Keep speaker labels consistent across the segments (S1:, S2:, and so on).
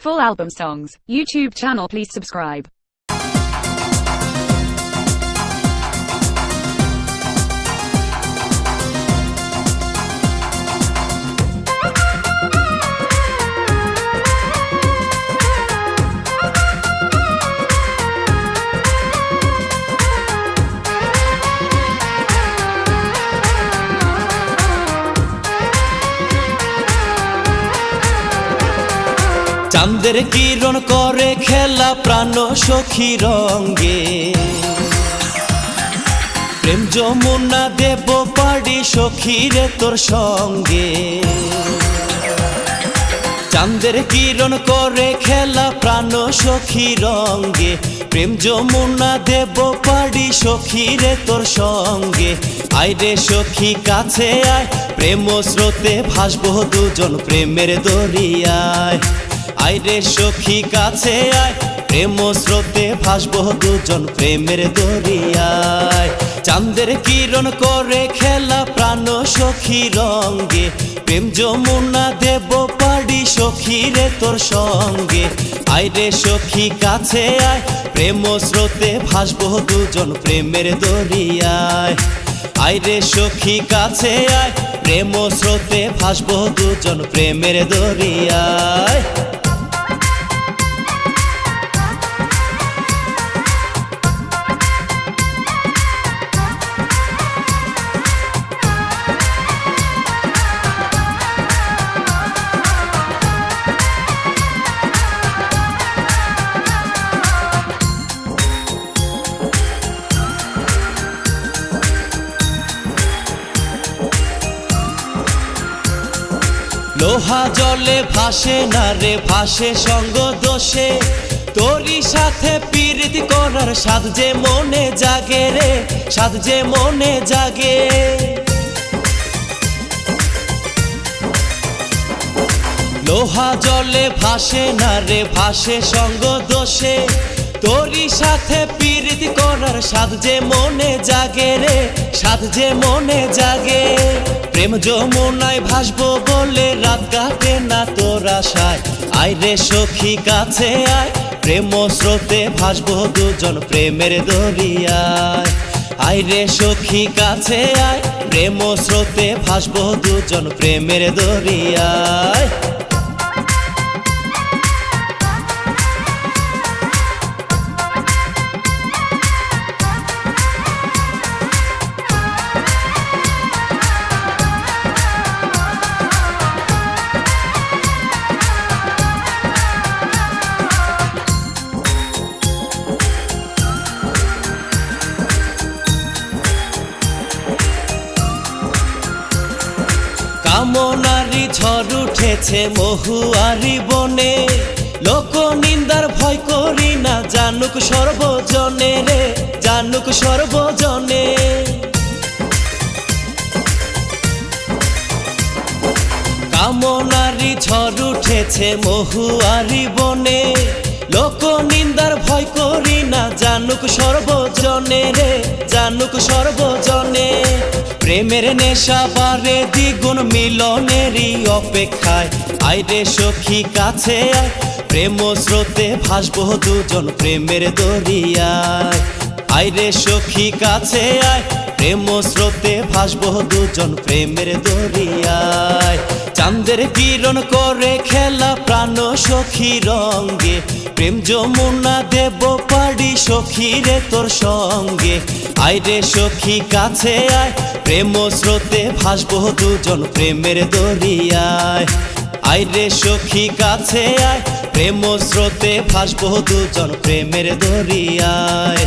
S1: Full album songs, YouTube channel, please subscribe.
S2: চাঁদের কিরণ করে খেলা প্রাণ সখী রঙ্গে, প্রেম যমুনা দেব পাড়ি সখী রে তোর সঙ্গে। চাঁদের কিরণ করে খেলা প্রাণ সখী রঙ্গে, প্রেম যমুনা দেব পাড়ি সখী রে তোর সঙ্গে। আয় রে সখী কাছে আয়, প্রেম স্রোতে ভাসবো দুজন প্রেমের দরিয়ায়। আয় রে সখী কাছে আয়, প্রেম স্রোতে ভাসবো দুজন প্রেমের দরিয়ায়। চাঁদের কিরণ করে খেলা প্রাণ সখী রঙ্গে, প্রেম যমুনা দেব পাড়ি সখী রে তোর সঙ্গে। আয় রে সখী কাছে আয়, প্রেম স্রোতে ভাসবো দুজন প্রেমের দরিয়ায়। আয় রে সখী কাছে আয়, প্রেম স্রোতে ভাসবো দুজন প্রেমের দরিয়ায়। লোহা জলে ভাসে না রে ভাসে সঙ্গ দোষে, তোরই সাথে প্রীতি করার সাধ যে মনে জাগে রে, সাধ যে মনে জাগে। লোহা জলে ভাসে না রে ভাসে সঙ্গ দোষে, তোরই সাথে প্রীতি করার সাধ যে মনে জাগে রে, সাধ যে মনে জাগে। প্রেম যমুনায় ভাসবো বলে রাত কাটে না তোর আশায়। আয় রে সখী কাছে আয়, প্রেম স্রোতে ভাসবো দুজন প্রেমের দরিয়ায়। আয় রে সখী কাছে আয়, প্রেম স্রোতে ভাসবো দুজন প্রেমের দরিয়ায়। কামনারি ঝড় উঠেছে মহুয়ারি বনে, লোক নিন্দার ভয় করি না জানুক সর্বজনে রে, জানুক সর্বজনে। কামনারি ঝড় উঠেছে মহুয়ারি বনে, লোক নিন্দার ভয় করি না জানুক সর্বজনে রে, জানুক সর্বজনে। প্রেমের নেশা বারে দ্বিগুণ মিলনেরই অপেক্ষায়। আয় রে সখী কাছে আয়, প্রেম স্রোতে ভাসবো দুজন প্রেমের দরিয়ায়। আয় রে সখী কাছে আয়, প্রেম স্রোতে ভাসবো দুজন প্রেমের দরিয়ায়। চাঁদের কিরণ করে খেলা প্রাণ সখী রঙ্গে, প্রেম যমুনা দেব পাড়ি সখী রে তোর সঙ্গে। আয় রে সখী কাছে আয়, প্রেম স্রোতে ভাসবো দুজন প্রেমের দরিয়ায়। আয় রে সখী কাছে আয়, প্রেম স্রোতে ভাসবো দুজন প্রেমের দরিয়ায়।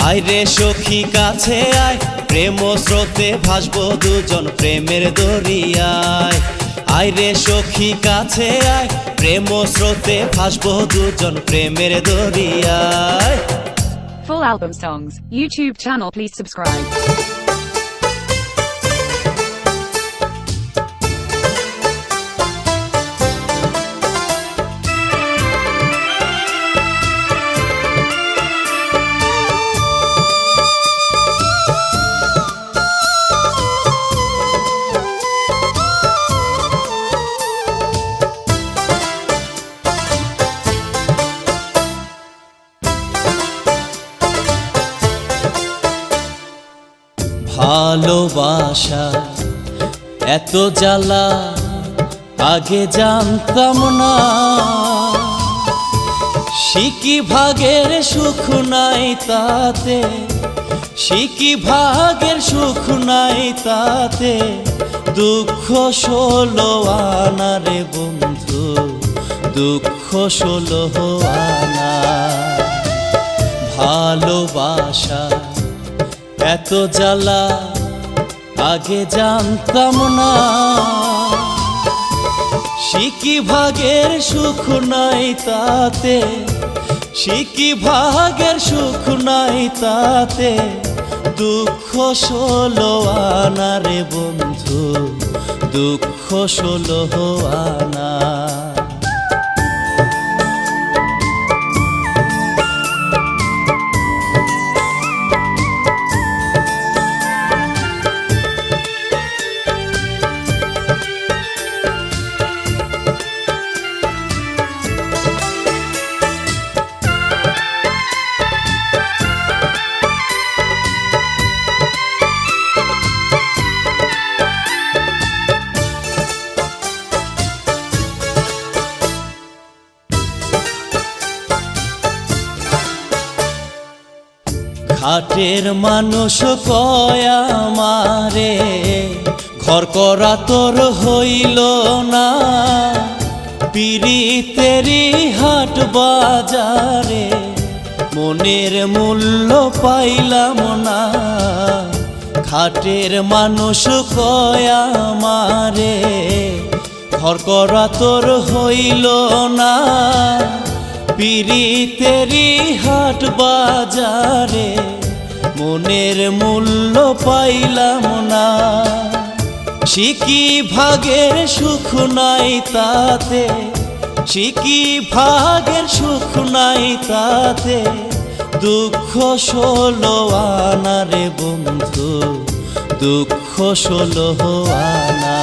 S2: আয় রে সখী কাছে আয়, প্রেম স্রোতে ভাসবো দুজন প্রেমের দরিয়ায়। আয় রে সখী কাছে আয়, প্রেম স্রোতে ভাসবো দুজন প্রেমের দরিয়ায়।
S1: Full album songs, YouTube channel, please subscribe.
S2: ভালোবাসা এত জ্বালা আগে জানতাম না। শিকি ভাগের সুখ নাই তাতে, শিকি ভাগের সুখ নাই তাতে, দুঃখ ষোলো আনা রে বন্ধু, দুঃখ ষোলো আনা। ভালোবাসা এত জ্বালা আগে জানতাম না। শিকি ভাগের সুখ নাই তাতে, শিকি ভাগের সুখ নাই তাতে, দুঃখ ষোলো আনা রে বন্ধু, দুঃখ ষোলো আনা। ঘাটের মানুষ কয় আমারে, ঘর করা তোর হইল না। পিরিতেরি হাট বাজারে মনের মূল্য পাইলাম না। ঘাটের মানুষ কয় আমারে, ঘর করা তোর হইল না। পিরিতেরি হাট বাজারে মনের মূল্য পাইলাম না। শিকি ভাগের সুখ নাই তাতে, শিকি ভাগের সুখ নাই তাতে, দুঃখ ষোলো আনা রে বন্ধু, দুঃখ ষোলো আনা।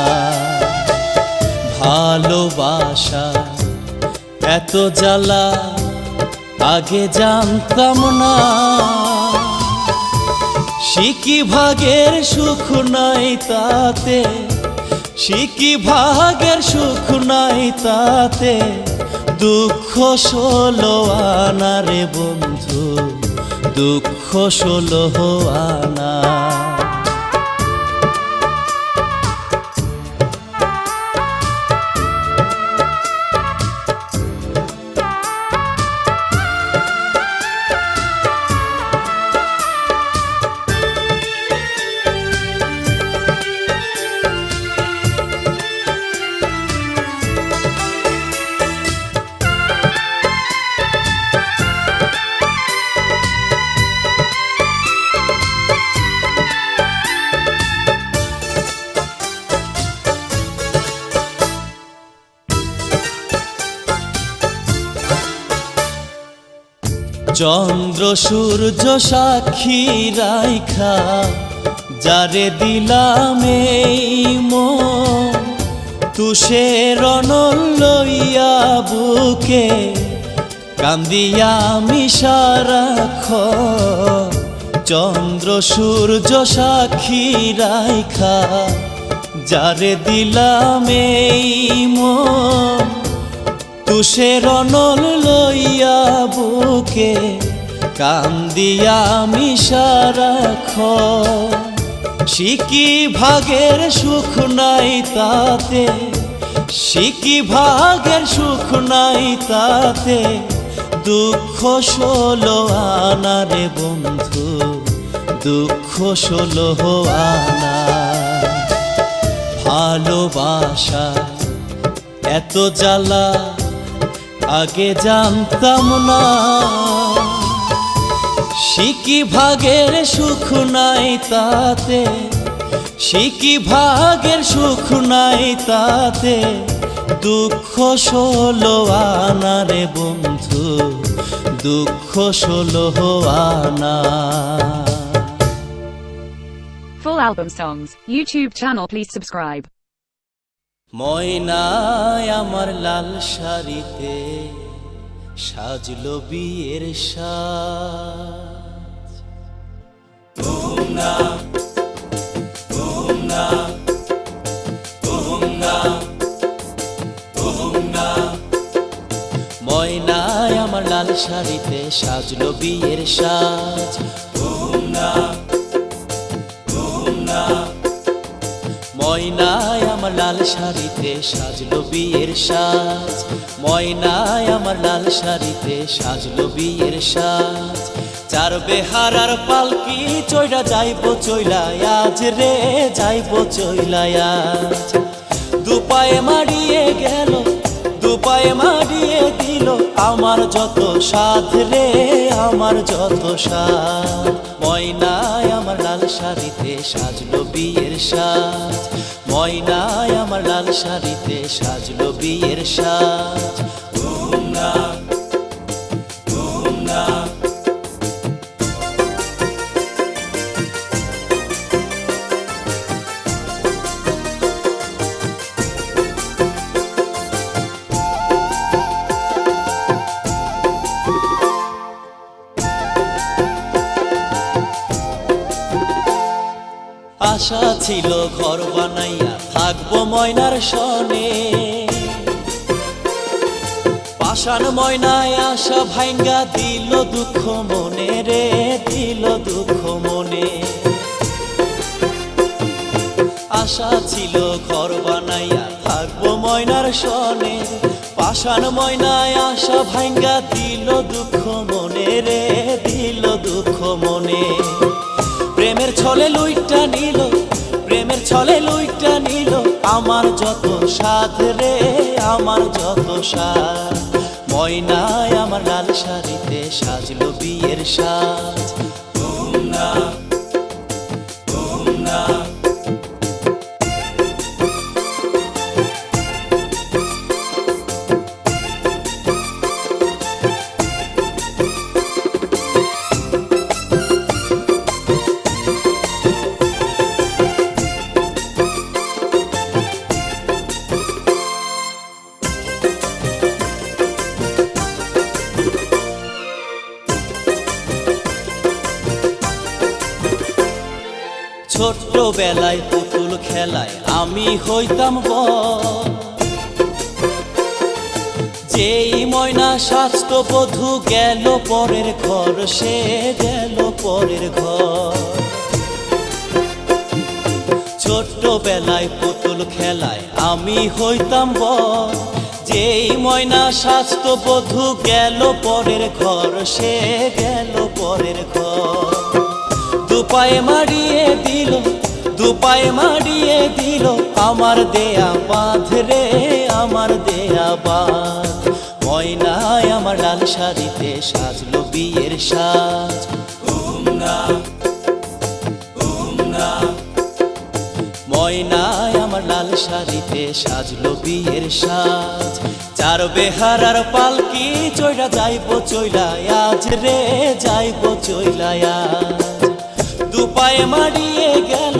S2: ভালোবাসা এত জ্বালা আগে জানতাম না। শিকি ভাগের সুখ নাই তাতে, শিকি ভাগের সুখ নাই তাতে, দুঃখ ষোলো আনা রে বন্ধু, দুঃখ ষোলো আনা। চন্দ্র সূর্য সাক্ষী রাইখা যারে দিলাম এই মন, তুষের রনল লইয়া বুকে কান্দিয়া আমি সারাক্ষণ। চন্দ্র সূর্য সাক্ষী রাইখা যারে দিলাম এই মন, তুষের রনল লইয়া বুকে কান্দিয়া আমি সারাক্ষণ। শিকি ভাগের সুখ নাই তাতে, শিকি ভাগের সুখ নাই তাতে, দুঃখ ষোলো আনা রে বন্ধু, দুঃখ ষোলো আনা। ভালোবাসা এত জ্বালা আগে জানতাম না। শিকি ভাগের সুখ নাই তাতে, শিকি ভাগের সুখ নাই তাতে, দুঃখ ষোলো আনা রে বন্ধু, দুঃখ ষোলো আনা।
S1: Full album songs, YouTube channel, please subscribe.
S2: ময়নায় আমার লাল শাড়িতে সাজলো বিয়ের সাজ। শাড়িতে সাজলো বিয়ের সাজ। ময়নায় আমার লাল শাড়িতে সাজলো বিয়ের সাজ। ময়নায় আমার লাল শাড়িতে সাজলো বিয়ের সাজ। চার বেহারার পালকি চইরা যাইবো চইলায় আজ রে, যাইবো চইলায় আজ। দুপায়ে মাড়িয়ে গেল, দুপায়ে মাড়িয়ে দিল আমার যত সাধ রে, আমার যত সাধ। ময়নায় আমার লাল শাড়িতে সাজলো বিয়ের সাজ। ময়নায় আমার লাল শাড়িতে সাজলো বিয়ের সাজ। আশা ছিল ঘর বানাইয়া থাকবো ময়নার সনে, পাষাণ ময়নায় আশা ভাঙ্গা দিল দুঃখ মনে রে, দিল দুঃখ মনে। আশা ছিল ঘর বানাইয়া থাকবো ময়নার সনে, পাষাণ ময়নায় আশা ভাঙ্গা দিল দুঃখ মনে রে, দিল দুঃখ মনে। প্রেমের ছলে লুইটা নিল, প্রেমের ছলে লুইটা নিল আমার যত সাধ রে, আমার যত সাধ। ময়নায় আমার লাল শাড়িতে সাজলো বিয়ের সাজ। ছোট্টবেলায় পুতুল খেলায় আমি হইতাম বড়, যেই ময়না সাজতো বধূ গেল পরের ঘর, সে গেল পরের ঘর। ছোট্টবেলায় পুতুল খেলায় আমি হইতাম বড়, যেই ময়না সাজতো বধূ গেল পরের ঘর, সে গেল পরের ঘর। দুপায়ে মাড়িয়ে দিল, দুপায়ে মাড়িয়ে দিল আমার দেয়া বাঁধ রে, আমার দেয়া বাঁধ। ময়নায় আমার লাল শাড়িতে সাজলো বিয়ের সাজ। ময়নায় আমার লাল শাড়িতে সাজলো বিয়ের সাজ। চার বেহারার পালকি চইরা যাইবো চইলায় আজ রে, যাইবো চইলায় আজ। দুপায়ে মাড়িয়ে গেল,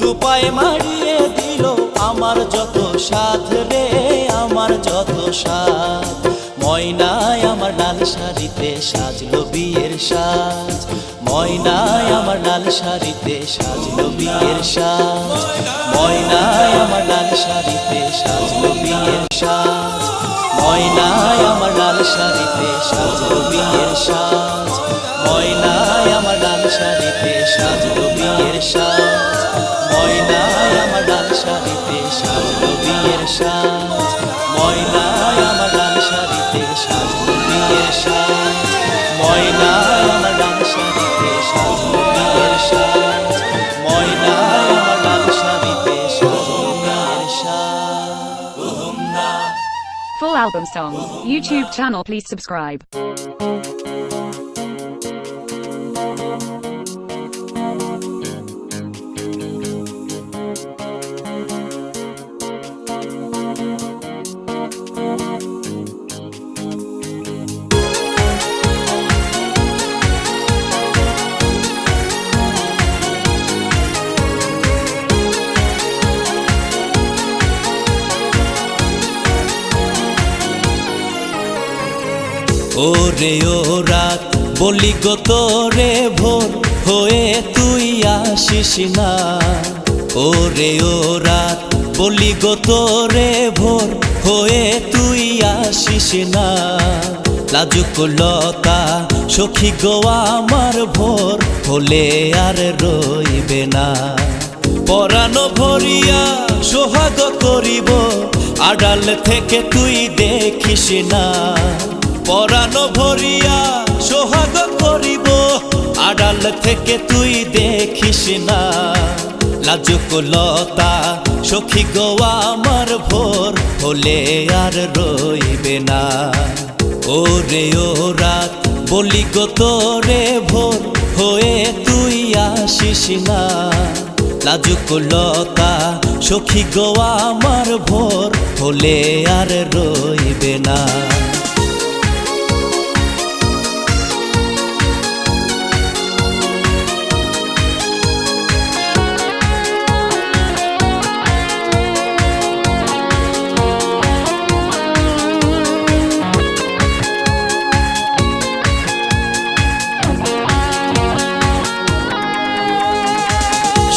S2: দুপায়ে মাড়িয়ে দিল আমার যত সাধ রে, আমার যত সাধ। ময়নায় আমার লাল শাড়িতে সাজলো বিয়ের সাজ। ময়নায় আমার লাল শাড়িতে সাজলো বিয়ের সাজ। ময়নায় আমার লাল শাড়িতে সাজলো বিয়ের সাজ। ময়নায় আমার লাল শাড়িতে সাজলো বিয়ের সাজ। ময়নায় আমার লাল শাড়িতে সাজলো বিয়ের সাজ। ময়নায় আমার লাল শাড়িতে সাজলো বিয়ের সাজ। ময়নায় আমার লাল শাড়িতে সাজলো বিয়ের সাজ। ময়নায় আমার লাল শাড়িতে সাজলো বিয়ের সাজ। ময়নায় আমার লাল শাড়িতে সাজলো বিয়ের সাজ।
S1: Full album songs. YouTube channel, please subscribe.
S2: ওরে ও রাত বলি গো তোরে ভোর হয়ে তুই আসিস না। ওরে ও রাত বলি গো তোরে ভোর হয়ে তুই আসিস না। লাজুক লতা সখী গো আমার ভোর হলে আর রইবে না। পরাণ ভরিয়া সোহাগ করিব আড়াল থেকে তুই দেখিস না। পরাণ ভরিয়া সোহাগ করিব আড়াল থেকে তুই দেখিস না। লাজুক লতা সখী গো আমার ভোর হলে আর রইবে না। ওরে ও রাত বলি গো তোরে ভোর হয়ে তুই আসিস না। লাজুক লতা সখী গো আমার ভোর হলে আর রইবে না।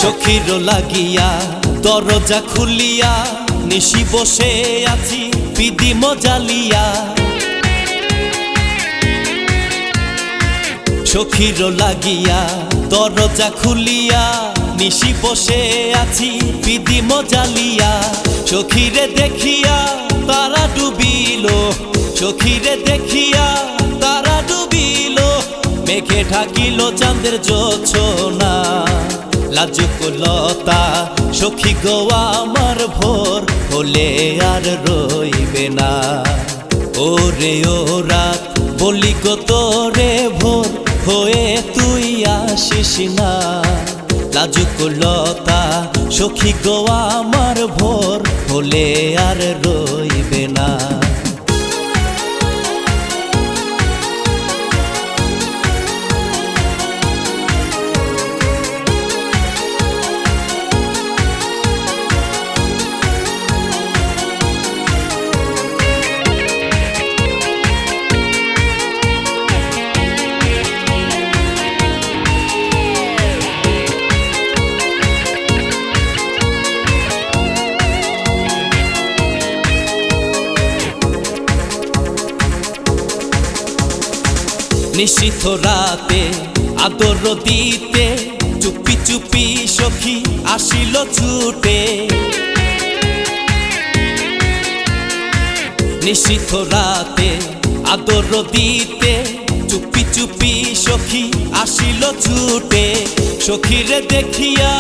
S2: সখীর লাগিয়া দরজা খুলিয়া নিশি বসে আছি পিদি মজালিয়া। সখীর লাগিয়া দরজা খুলিয়া নিশি বসে আছি পিদি মজালিয়া। সখীরে দেখিয়া তারা ডুবিল, সখীরে দেখিয়া তারা ডুবিল, মেঘে ঢাকিল চাঁদের জোছনা। লাজুক লতা সখী গো আমার ভোর হলে আর রইবে না। ওরে ও রাত বলি গো তোরে ভোর হয়ে তুই আসিস না। লাজুক লতা সখী গো আমার ভোর হলে আর রইবে না। নিশীথ রাতে আদর দিতে চুপি চুপি সখী আসিল ছুটে। নিশীথ রাতে আদর দিতে চুপি চুপি সখী আসিল ছুটে। সখীরে দেখিয়া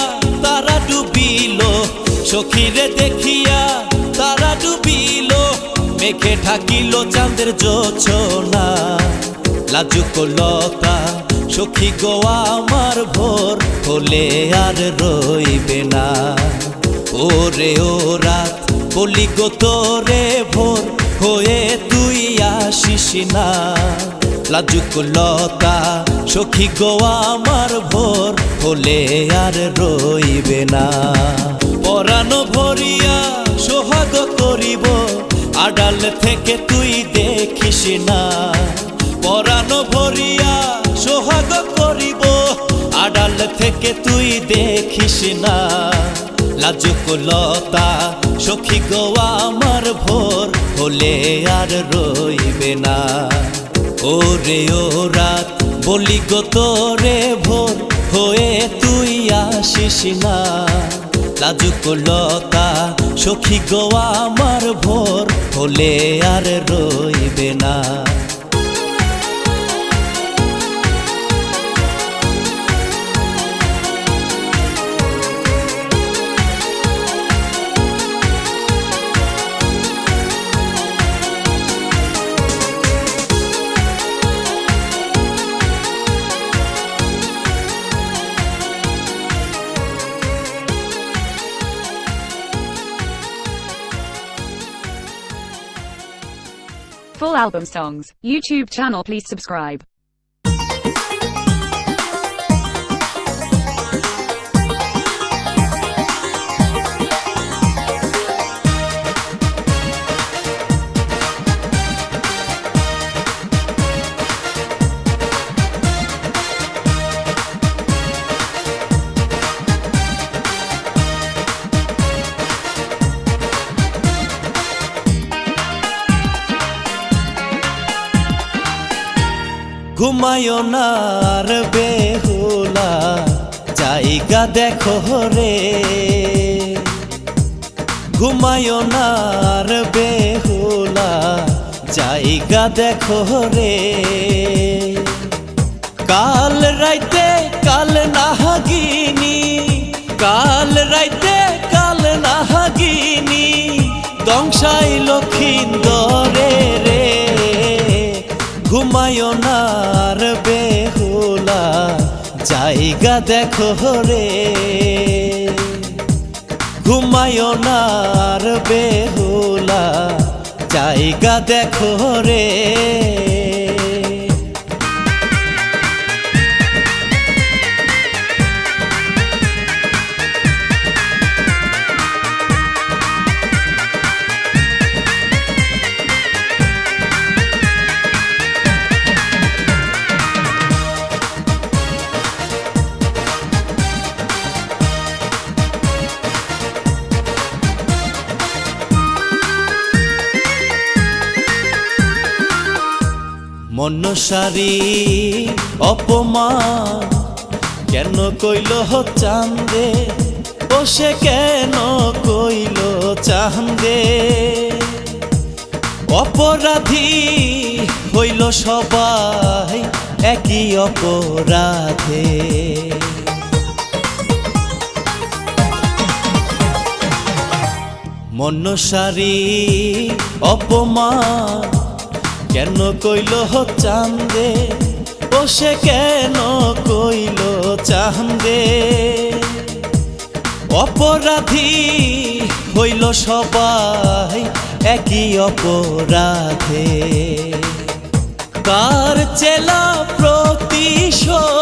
S2: তারা ডুবিল, সখীরে দেখিয়া তারা ডুবিল, মেঘে ঢাকিল চাঁদের জোছনা। লাজুক লতা সখী গো আমার ভোর হলে আর রইবে না। ওরে ও রাত বলি গো তোরে ভোর হয়ে তুই আসিস না। লাজুক লতা সখী গো আমার ভোর হলে আর রইবে না। পরাণ ভরিয়া সোহাগ করিব আড়াল থেকে তুই দেখিস না। পরাণ ভরিয়া সোহাগ করিব আড়াল থেকে তুই দেখিস না। লাজুক লতা সখী গো আমার ভোর হলে আর রইবে না। ওরে ও রাত বলি গো তোরে ভোর হয়ে তুই আসিস না। লাজুক লতা সখী গো আমার ভোর হলে আর রইবে না।
S1: Full album songs, YouTube channel, please subscribe.
S2: ঘুমায়ো না আর বেহুলা জায়গা দেখো রে, ঘুমায়ো না আর বেহুলা জায়গা দেখো রে। কাল রাইতে কাল নাহাগিনী, কাল রাইতে কাল নাহাগিনী দংশাই লক্ষিন্দরে রে। ঘুমায়ো না আর বেহুলা জায়গা দেখো রে, ঘুমায়ো না আর বেহুলা জায়গা দেখো রে। মনসারি অপমান কেন কইল চান্দে, ও সে কেন কইল চান্দে। অপরাধী হইল সবাই একই অপরাধে, মনসারি অপমান কেন কইল চান্দে, ও সে কেন কইল চান্দে। অপরাধী হইল সবাই একই অপরাধে, কার চেলা প্রতিশোধ,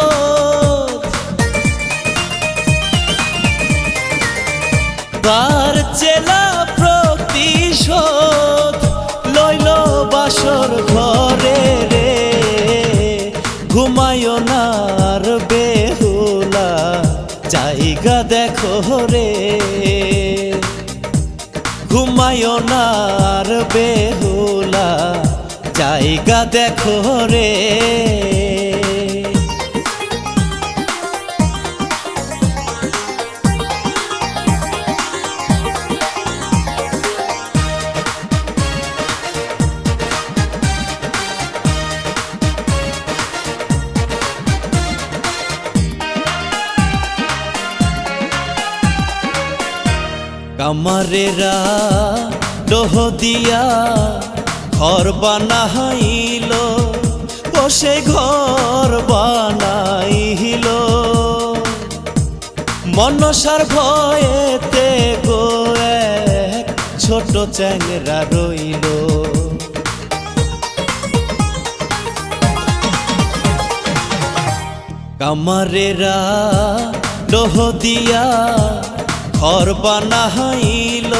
S2: কার চেলা প্রতিশোধ লইল বাসর ঘরে রে। ঘুমায়ো না আর বেহুলা জায়গা দেখো রে, ঘুমায়ো না আর বেহুলা জায়গা দেখো রে। কামারেরা লোহ দিয়া ঘর বানাইল, ও সে ঘর বানাইল মনসার ভয়েতে গো এক ছোট চ্যাংরা রইল। কামারেরা লোহ দিয়া ঘর বানাইল,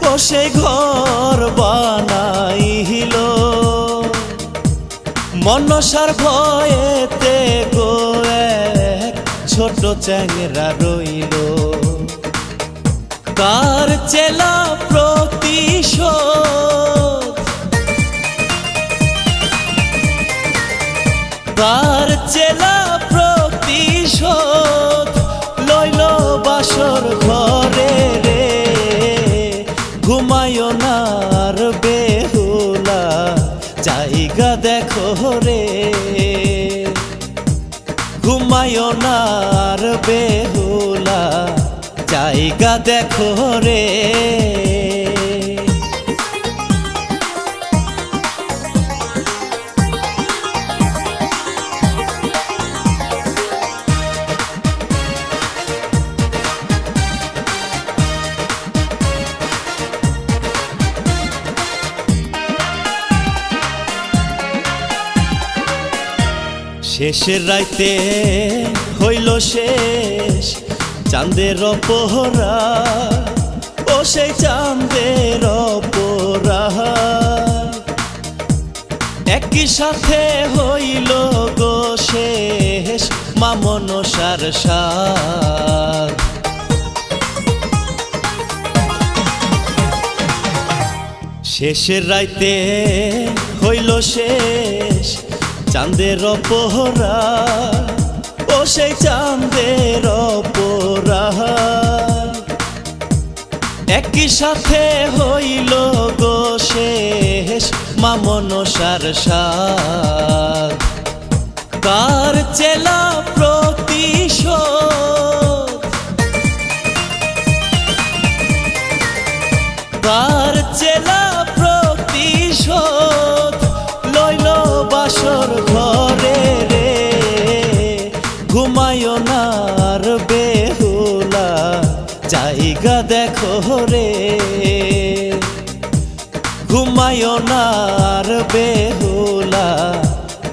S2: ও সে ঘর বানাইল মনসার ভয়েতে গো এক ছোট চ্যাংরা রইল। কার চেলা প্রতিশোধ, কার চেলা প্রতিশোধ লইল বাসর ঘরে রে। ঘুমায়ো না আর বেহুলা জায়গা দেখো রে, ঘুমায়ো না আর বেহুলা জায়গা দেখো রে। শেষের রাইতে হইল শেষ চাঁদের অপহরা, ও সেই চাঁদের অপহরা একই সাথে হইল গো শেষ মা মনসার সাথ। শেষের রাইতে হইল শেষ চাঁদের অপহরা ও সেই চাঁদের অপহরা একই সাথে হইল গো শেষ মা মনসার সাথ কার চেলা প্রতিশোধ কার চেলা প্রতিশোধ লইল বাসর ঘরে রে ঘুমায়ো না আর বেহুলা জায়গা দেখো রে ঘুমায়ো না আর বেহুলা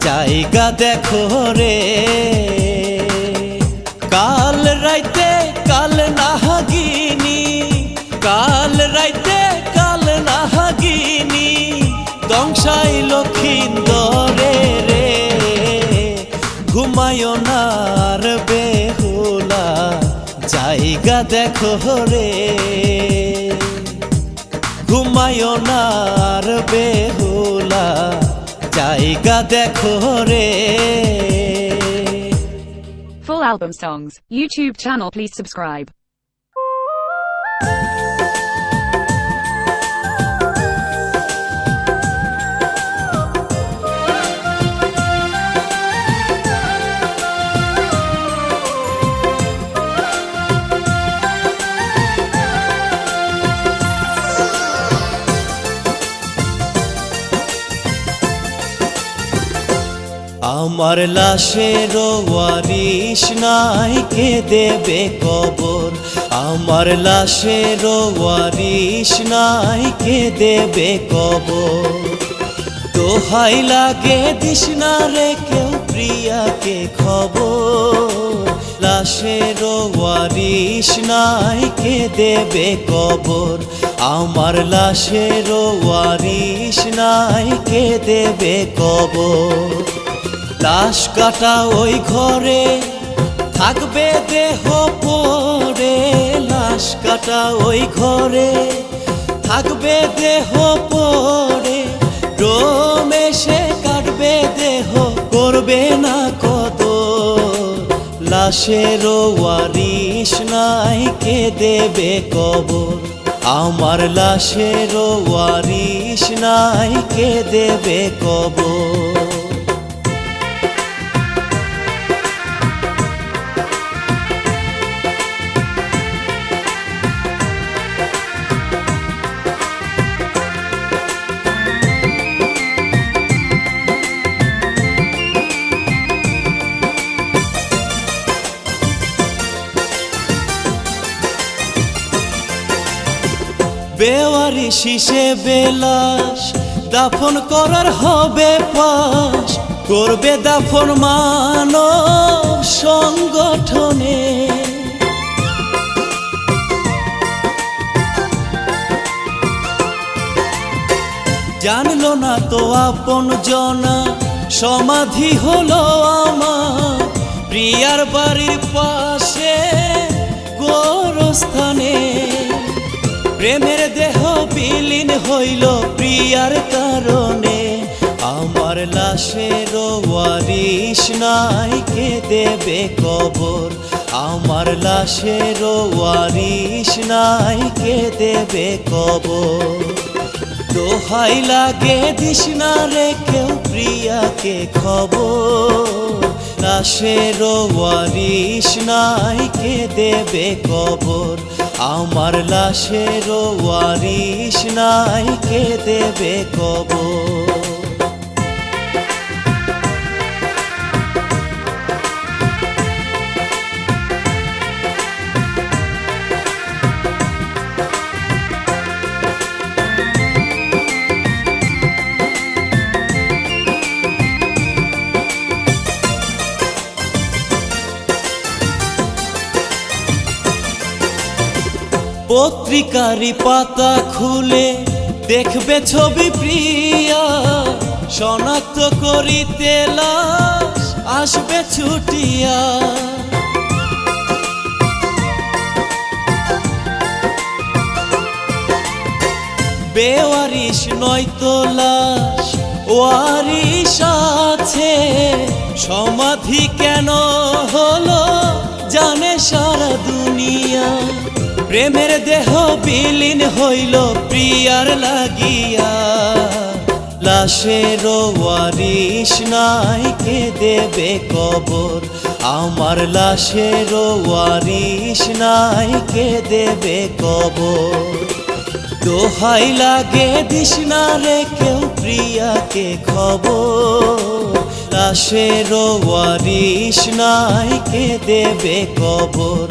S2: জায়গা দেখো রে কাল রাইতে কাল নাহাগিনী কাল রাইতে কাল নাহাগিনী দংশাই লক্ষিন্দরে রে ঘুমায়ো না আর বেহুলা জায়গা দেখো রে ঘুমায়ো না আর বেহুলা জায়গা দেখো রে
S1: Full album songs. YouTube channel, please subscribe.
S2: আমার লাশের ওয়ারিশ নাই কে দেবে কবর আমার লাশের ওয়ারিশ নাই কে দেবে কবর দোহাই লাগে দিস না রে কেউ প্রিয়াকে খবর লাশের ওয়ারিশ নাই কে দেবে কবর আমার লাশের ওয়ারিশ নাই কে দেবে কবর লাশ কাটা ওই ঘরে থাকবে দেহ পড়ে লাশ কাটা ওই ঘরে থাকবে দেহ পড়ে রমেশে কাটবে দেহ করবে না কদর লাশের ওয়ারিশ নাই কে দেবে কবর আমার লাশের ওয়ারিশ নাই কে দেবে কবর বেওয়ারিশ হিসেবে লাশ দাফন করার হবে পাশ করবে দাফন মানব সংগঠনে জানলো না তো আপন জনা সমাধি হলো আমার প্রিয়ার বাড়ির পাশে গোরস্থানে প্রেমের দেহ বিলীন হইল প্রিয়ার কারণে আমার লাশের ওয়ারিশ নাই কে দেবে কবর আমার লাশের ওয়ারিশ নাই কে দেবে কবর দোহাই লাগে দিস না রে কেউ প্রিয়াকে খবর লাশের ওয়ারিশ নাই কে দেবে কবর আমার লাশের ওয়ারিশ নাই কে দেবে কবর পত্রিকারি পাতা খুলে দেখবে ছবি প্রিয়া শনাক্ত করিতে লাশ আসবে ছুটিয়া বেওয়ারিশ নয়তো লাশ ওয়ারিশ আছে সমাধি কেন হলো জানে সারা দুনিয়া। প্রেমের দেহ বিলীন হইল প্রিয়ার লাগিয়া, লাশের ওয়ারিশ নাই কে দেবে কবর, আমার লাশের ওয়ারিশ নাই কে দেবে কবর। দোহাই লাগে দিস না রে কেউ প্রিয়াকে খবর, লাশের ওয়ারিশ নাই কে দেবে কবর,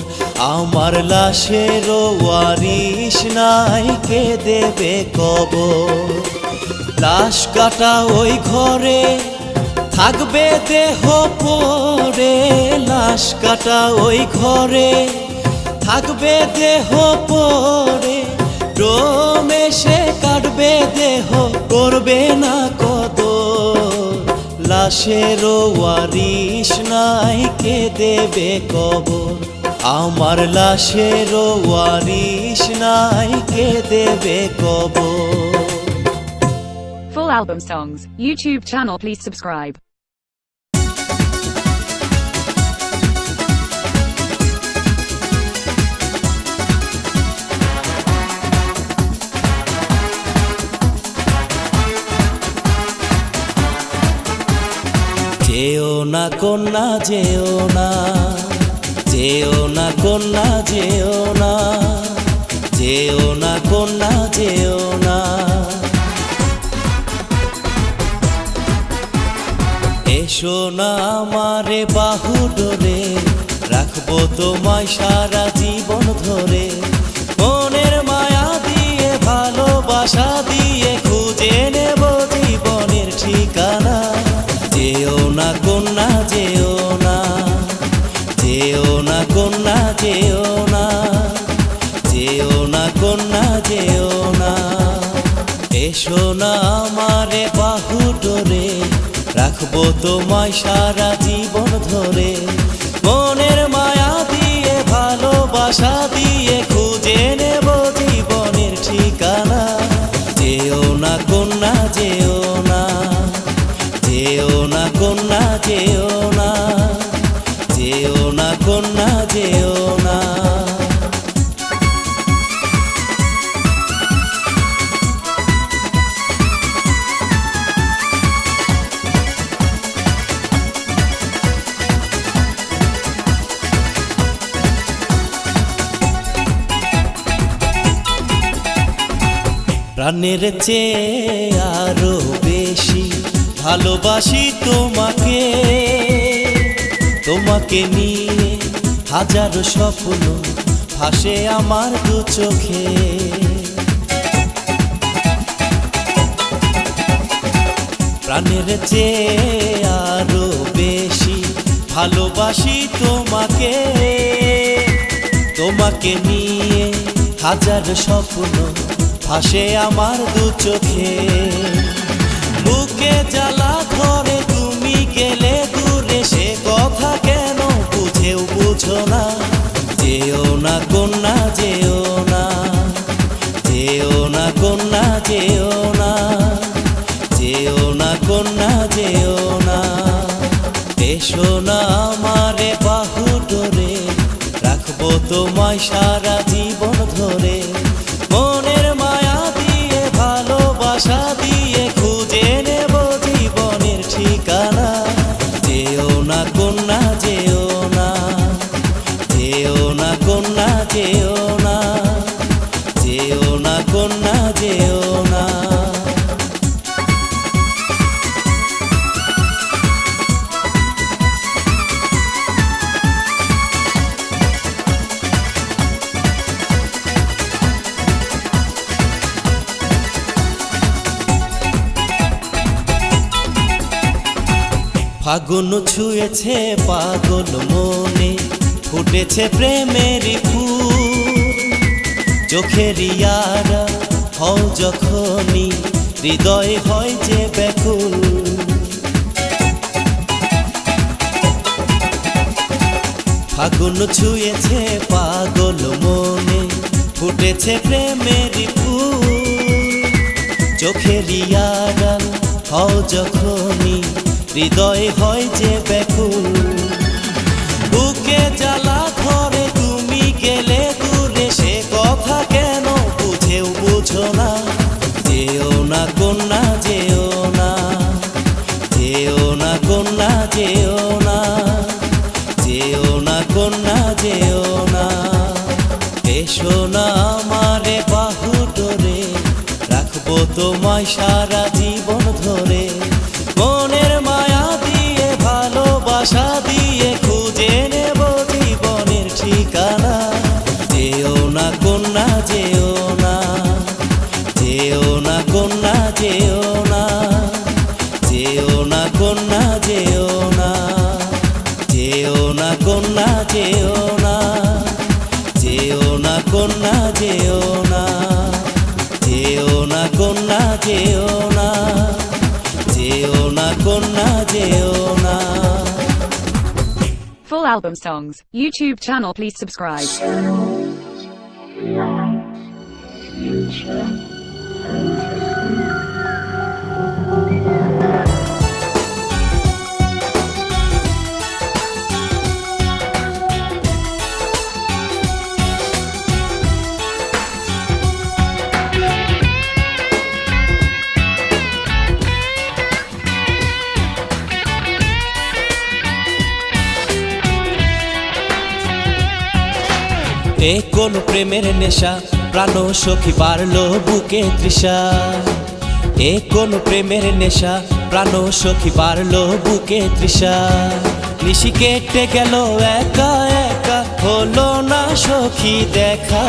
S2: আমার লাশের ওয়ারিশ নাই কে দেবে কবর। লাশ কাটা ওই ঘরে থাকবে দেহ পরে, লাশ কাটা ওই ঘরে থাকবে দেহ পরে, রমেশে কাটবে দেহ করবে না কদর, লাশের ওয়ারিশ নাই কে দেবে কবর, আমার লাশের ওয়ারিশ নাই কে দেবে কবর।
S1: Full album songs, YouTube channel, please subscribe.
S2: যেও না কন্যা যেও না, যেও না কন্যা যেও না, যেও না কন্যা যেও না। এসো না আমারে বাহু ডোরে, রাখবো তোমায় সারা জীবন ধরে, মনের মায়া দিয়ে ভালোবাসা দিয়ে খুঁজে নেব জীবনের ঠিকানা। যেও না কন্যা যেও না, যেও না কন্যা যেও না, যেও না কন্যা যেও না। এসো না আমারে বাহু ডোরে, রাখবো তোমায় সারা জীবন ধরে, মনের মায়া দিয়ে ভালোবাসা দিয়ে খুঁজে নেব জীবনের ঠিকানা। যেও না কন্যা যেও না, যেও না কন্যা যেও না, যেও না কন্যা যেও না। প্রাণের চেয়ে আরো বেশি ভালোবাসি তোমাকে, তোমাকে নিয়ে হাজারো স্বপ্ন ভাসে আমার দু চোখে। প্রাণের চেয়ে আরো বেশি ভালোবাসি তোমাকে, তোমাকে নিয়ে হাজারো স্বপ্ন ভাসে আমার দু চোখে। বুকে জ্বালা ঘরে তুমি গেলে দূরে, সে কথা কেন বুঝেও বুঝো না। যেও না কন্যা যেও না, যেও না কন্যা যেও না, যেও না কন্যা যেও না। এসো না আমারে বাহু ডোরে, রাখবো তোমায় সারা জীবন ধরে, মনের মায়া দিয়ে ভালোবাসা দিয়ে খুঁজে নেব জীবনের ঠিকানা। যেও না কন্যা যেও না, যেও না কন্যা যেও না, যেও না কন্যা যেও না। ফাগুন ছুঁয়েছে পাগল মনে, ফুটেছে প্রেমের ফুল, চোখের ইয়ারা হও যখনই হৃদয় হয় যে ব্যাকুল। ফাগুন ছুঁয়েছে পাগল মনে, ফুটেছে প্রেমের ফুল, চোখের ইয়ারা হও যখনই হৃদয় হয় যে ব্যাকুল, বুকে জ্বালা ধরে তুমি গেলে দূরে, সে কথা কেন বুঝেও বুঝো না। যেও না কন্যা যেও না, যেও না কন্যা যেও না, যেও না কন্যা যেও না। এসো না আমারে বাহু ধরে, রাখবো তোমায় সারা জীবন ধরে। মনের মায়া দিয়ে ভালোবাসা দিয়ে খুঁজে নেব জীবনের ঠিকানা। যেও না কন্যা যেও না, যেও না কন্যা যেও না, যেও না কন্যা যেও না, যেও না কন্যা যেও না, যেও না কন্যা যেও না, যেও না কন্যা যেও না, যেও না কন্যা যেও না।
S1: Full album songs. YouTube channel, please subscribe.
S2: এ কোন প্রেমের নেশা, প্রাণ সখী বাড়লো বুকে তৃষা। এ কোন প্রেমের নেশা, প্রাণ সখী বাড়লো বুকে তৃষা। নিশি কেটে গেল একা একা, হলো না সখী দেখা।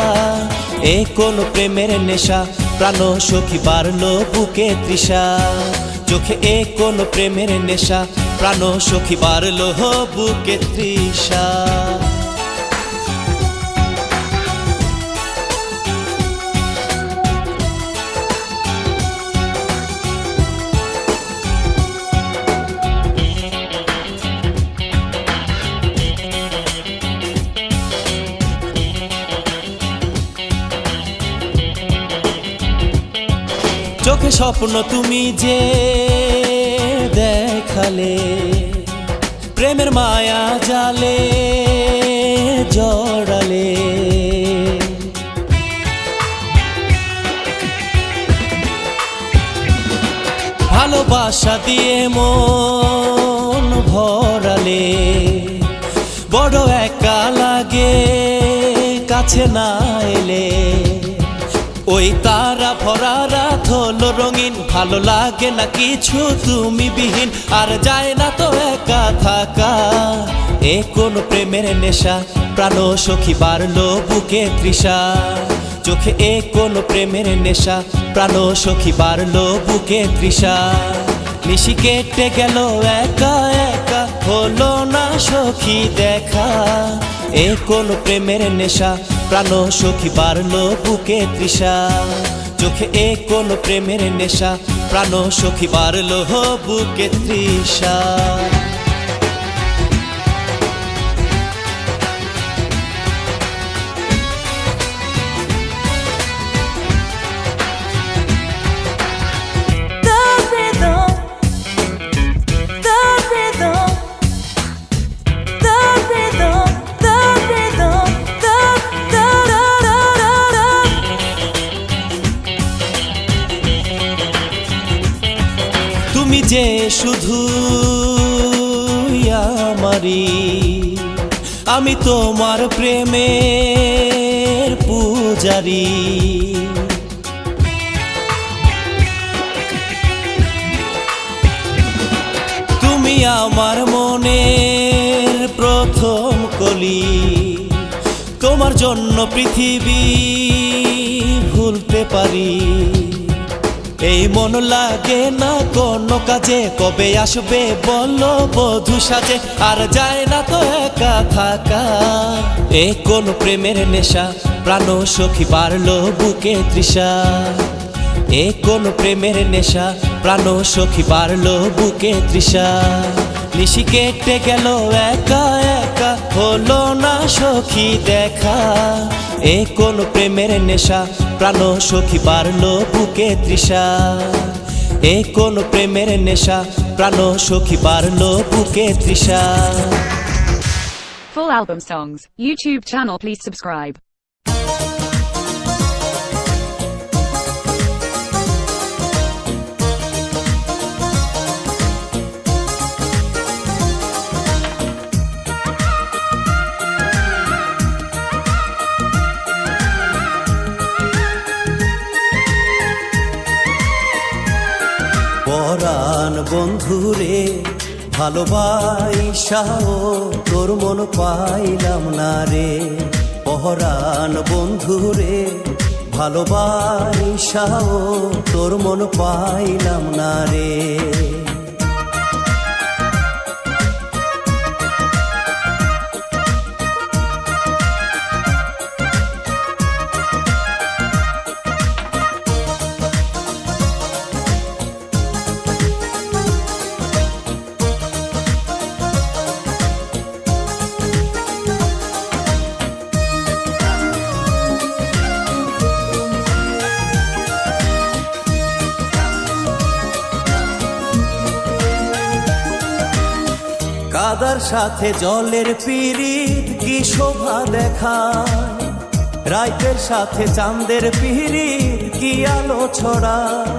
S2: এ কোন প্রেমের নেশা, প্রাণ সখী বাড়লো বুকে তৃষা। চোখে এ কোন প্রেমের নেশা, প্রাণ সখী বাড়লো বুকে তৃষা। চোখে স্বপ্ন তুমি যে দেখালে, প্রেমের মায়া জালে জড়ালে। ভালোবাসা দিয়ে মন ভরালে, বড় একা লাগে কাছে না এলে। ওই তারা ভরা রাত হলো রঙিন, ভালো লাগে না কিছু তুমি বিহীন, আর যায় না তো একা থাকা। এ কোন প্রেমের নেশা, প্রাণ সখী বাড়লো বুকে তৃষা। চোখে এ কোন প্রেমের নেশা, প্রাণ সখী বাড়লো বুকে তৃষা। নিশি কেটে গেল একা একা, হলো না সখী দেখা। এ কোন প্রেমের নেশা, প্রাণ সখী বাড়লো বুকে তৃষা। চোখে এ কোন প্রেমের নেশা, প্রাণ সখী বাড়লো বুকে তৃষা। তুমি যে শুধু আমারি, আমি তোমার প্রেমের পূজারি। তুমি আমার মনের প্রথম কলি, তোমার জন্য পৃথিবী ভুলতে পারি। এই মন লাগে না কোনো কাজে, কবে আসবে বলো বধূ সাজে, আর যায় না তো একা থাকা। এ কোন প্রেমের নেশা, প্রাণ সখী বাড়লো বুকে তৃষা। এ কোন প্রেমের নেশা, প্রাণ সখী বাড়লো বুকে তৃষা। নিশি কেটে গেল একা একা, হলো না সখী দেখা। এ কোন প্রেমের নেশা, প্রাণ সখী বাড়লো বুকে তৃষা। এ কোন প্রেমের নেশা, প্রাণ সখী বাড়লো বুকে Trisha.
S1: Full album songs. YouTube channel, please subscribe.
S2: পরাণ বন্ধুরে ভালোবাসাও তোর মন পাইলাম না রে। পরাণ বন্ধুরে ভালোবাসাও তোর মন পাইলাম না রে। কাদার সাথে জলের পিরিত কি শোভা দেখায়, রাইতের সাথে চাঁদের পিরিত কি আলো ছড়ায়।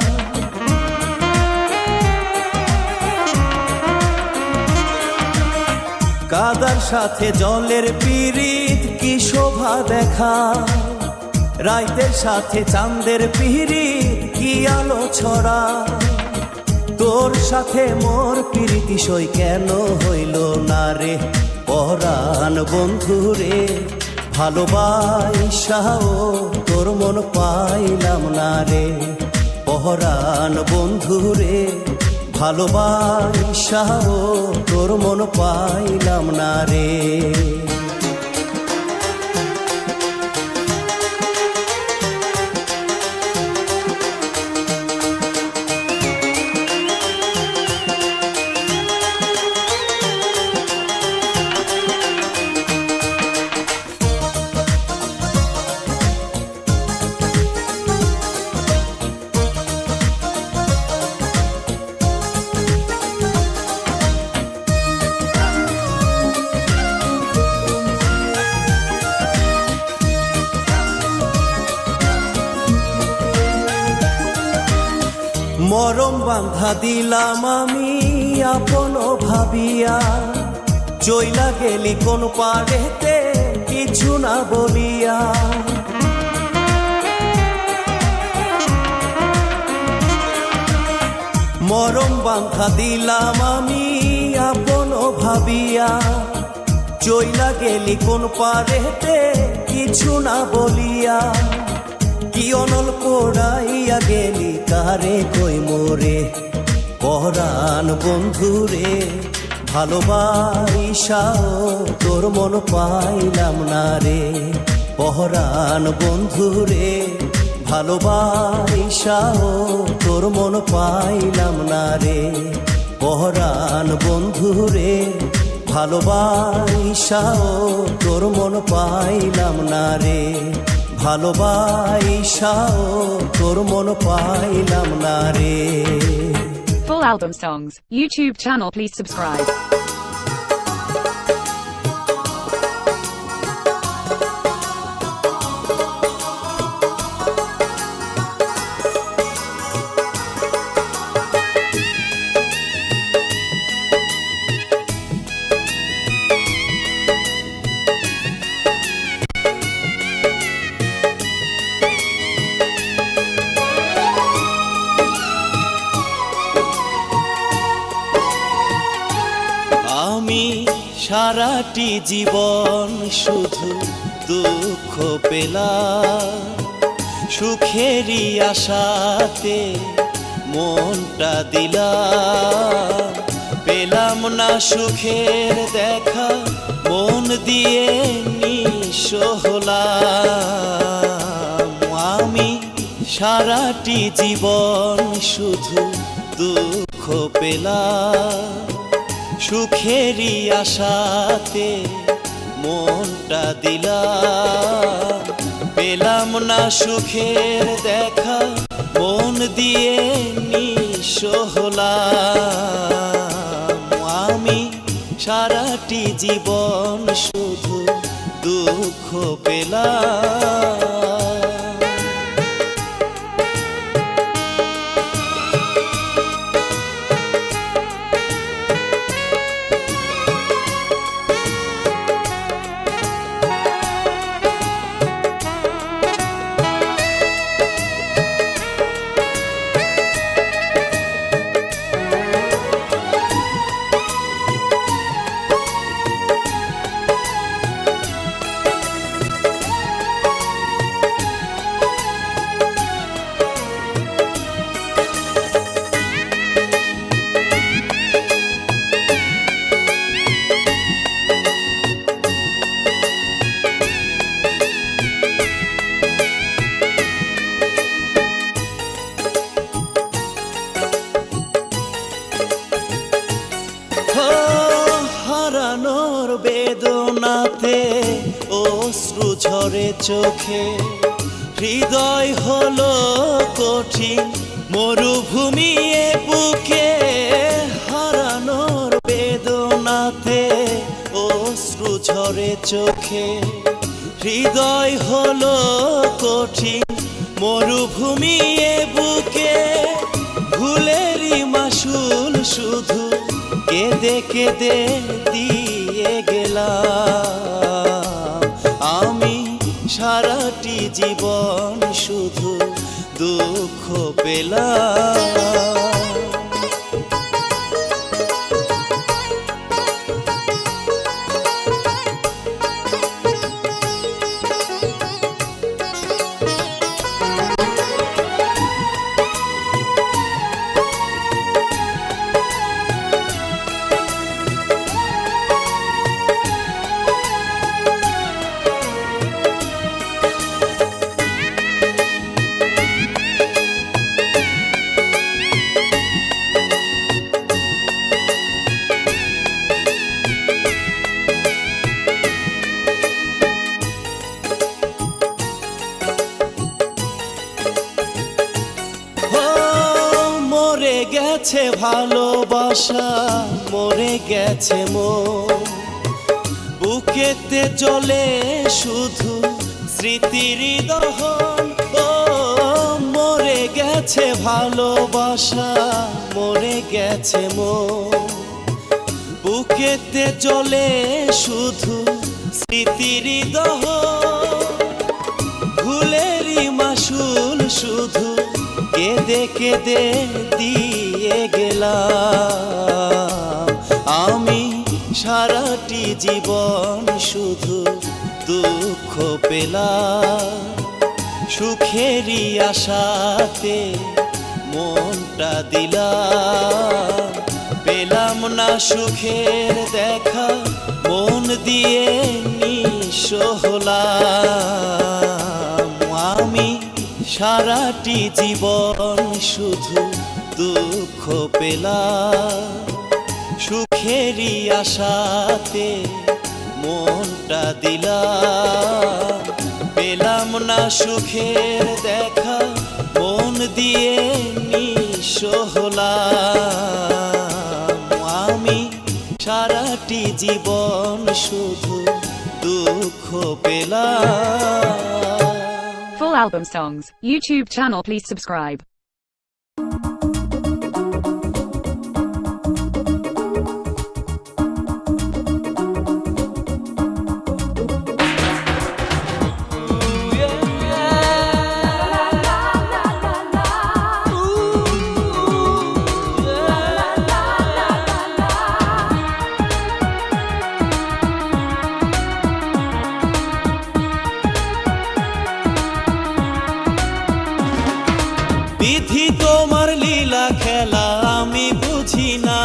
S2: কাদার সাথে জলের পিরিত কি শোভা দেখায়, রাইতের সাথে চাঁদের পিরিত কি আলো ছড়ায়। তোর সাথে মোর প্রীতি সই কেন হইল না রে। পরাণ বন্ধুরে ভালোবাসাও তোর মন পাইলাম না রে। পরাণ বন্ধুরে ভালোবাসাও তোর মন পাইলাম না রে। মরম বান্ধা দিলাম আমি আপন ভাবিয়া, চইলা গেলি কোন পারেতে কিছু না বলিয়া। মরম বান্ধা দিলাম আমি আপন ভাবিয়া, চইলা গেলি কোন পারেতে কিছু না বলিয়া। কি অনল পোড়াইয়া গেলি কারে কই মোরে। পরাণ বন্ধুরে ভালোবাসাও তোর মন পাইলাম না রে। পরাণ বন্ধুরে ভালোবাসাও তোর মন পাইলাম না রে। পরাণ বন্ধুরে ভালোবাসাও তোর মন পাইলাম না রে। ভালোবাসাও তোর মন পাইলাম না রে।
S1: Full album songs. YouTube channel, please subscribe.
S2: আমি সারাটি জীবন শুধু দুঃখ পেলাম, সুখেরই আশাতে মনটা দিলাম। পেলাম না সুখের দেখা, মন দিয়ে নিঃস্ব হলাম। আমি সারাটি জীবন শুধু দুঃখ পেলাম, সুখেরই আশাতে মনটা দিলাম। পেলাম না সুখের দেখা, মন দিয়ে নিঃস্ব হলাম। আমি সারাটি জীবন শুধু দুঃখ পেলাম। হারানোর বেদনাতে অশ্রু ঝরে চোখে, হৃদয় হলো কঠিন মরুভূমি এ বুকে। হারানোর বেদনাতে অশ্রু ঝরে চোখে, হৃদয় হলো কঠিন মরুভূমি এ বুকে। ভুলেরই মাসুল শুধু কেঁদে কেঁদে দিয়ে গেলাম। আমি সারাটি জীবন শুধু দুঃখ পেলাম। মরে গেছে ভালোবাসা, মরে গেছে মন, বুকেতে জ্বলে শুধু স্মৃতির দহন। ও মরে গেছে ভালোবাসা, মরে গেছে মন, বুকেতে জ্বলে শুধু স্মৃতির দহন। ভুলেরই মাসুল শুধু কেঁদে কেঁদে দিয়ে গেলাম। আমি সারাটি জীবন শুধু দুঃখ পেলাম। সুখেরই আশাতে মনটা দিলাম, পেলাম না সুখের দেখা, মন দিয়ে নিঃস্ব হলাম। আমি সারাটি জীবন শুধু দুঃখ পেলাম। সুখেরই আশাতে মনটা দিলাম, পেলাম না সুখের দেখা, মন দিয়ে নিঃস্ব হলাম। আমি সারাটি জীবন শুধু দুঃখ পেলাম।
S1: Full album songs, YouTube channel, please subscribe.
S2: বিধি তোমার লীলা খেলা আমি বুঝি না,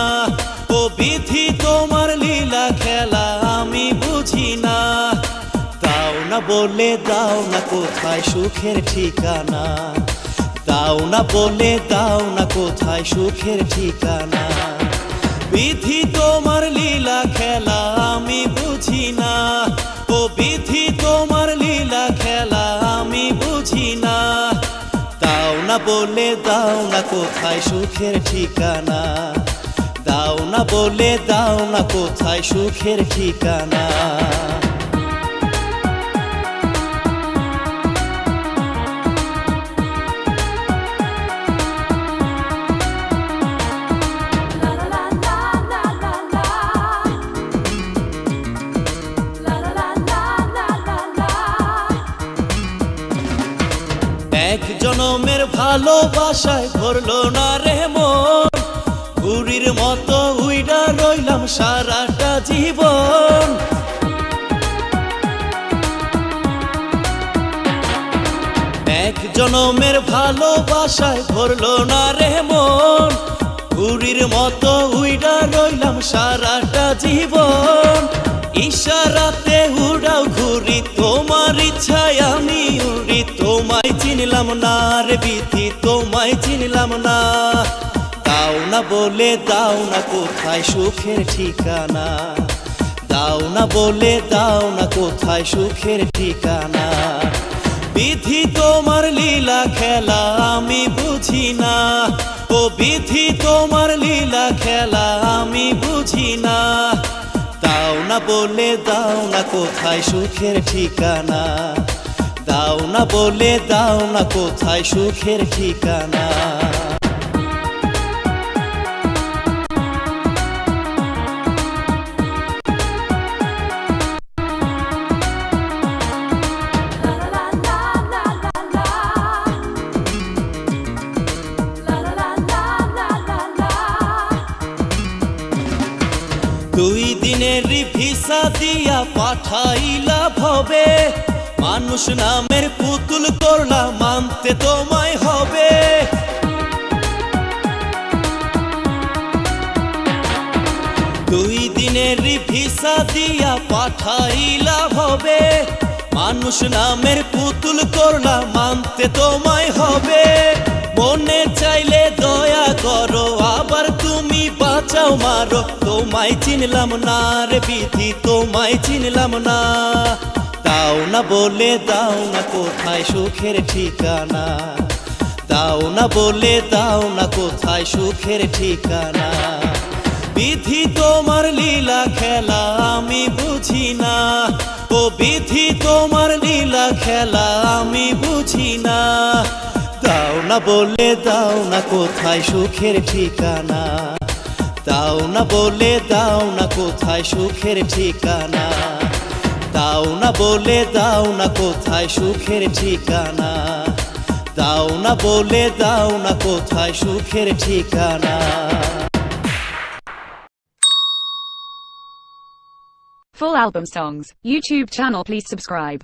S2: ও বিধি তোমার লীলা খেলা আমি বুঝি না। দাও না বলে দাও না কোথায় সুখের ঠিকানা, দাও না বলে দাও না কোথায় সুখের ঠিকানা। বিধি তোমার লীলা খেলা আমি বুঝি না, ও বিধি তোমার লীলা খেলা আমি বুঝি না। দাও না বলে দাও না কোথায় সুখের ঠিকানা, দাও না বলে দাও না কোথায় সুখের ঠিকানা। এক জনমের ভালোবাসায় ধরলো না রে মন, ঘুড়ির মতো উইড়া রইলাম সারাটা জীবন। এক জনমের ভালোবাসায় ধরলো না রে মন, ঘুড়ির মতো উইড়া রইলাম সারাটা জীবন। ইশারাতে উড়াও ঘুরি তোমার ইচ্ছায় আমি উড়ি, তোমায় চিনলাম না রে বিধি তোমায় চিনলাম না। দাও না বলে দাও না কোথায় সুখের ঠিকানা, দাও না বলে দাও না কোথায় সুখের ঠিকানা। বিধি তোমার লীলা খেলা আমি বুঝি না, ও বিধি তোমার লীলা খেলা আমি বুঝি না। দাও না বলে দাও না কোথায় সুখের ঠিকানা, দাও না বলে দাও না কোথায় সুখের ঠিকানা। দুই দিনের ভিসা দিয়া পাঠাইলা ভবে, মানুষ নামের পুতুল করলা মানতে তোমায় হবে। দুই দিনের ভিসা দিয়া পাঠাইলা ভবে, মানুষ নামের পুতুল করলা মানতে তোমায় হবে। মনে চাইলে দয়া করো আবার তুমি বাঁচাও মারো, তোমায় চিনলাম না রে বিধি তোমায় চিনলাম না। দাও না বলে দাও না কোথায় সুখের ঠিকানা, দাও না বলে দাও না কোথায় সুখের ঠিকানা। বিধি তোমার লীলা খেলা আমি বুঝি না, ও বিধি তোমার লীলা খেলা আমি বুঝি না। দাও না বলে দাও না কোথায় সুখের ঠিকানা, দাও না বলে দাও না কোথায় সুখের ঠিকানা, দাও না বলে দাও না কোথায় সুখের ঠিকানা, দাও না বলে দাও না কোথায় সুখের ঠিকানা।
S1: Full album songs, YouTube channel please subscribe.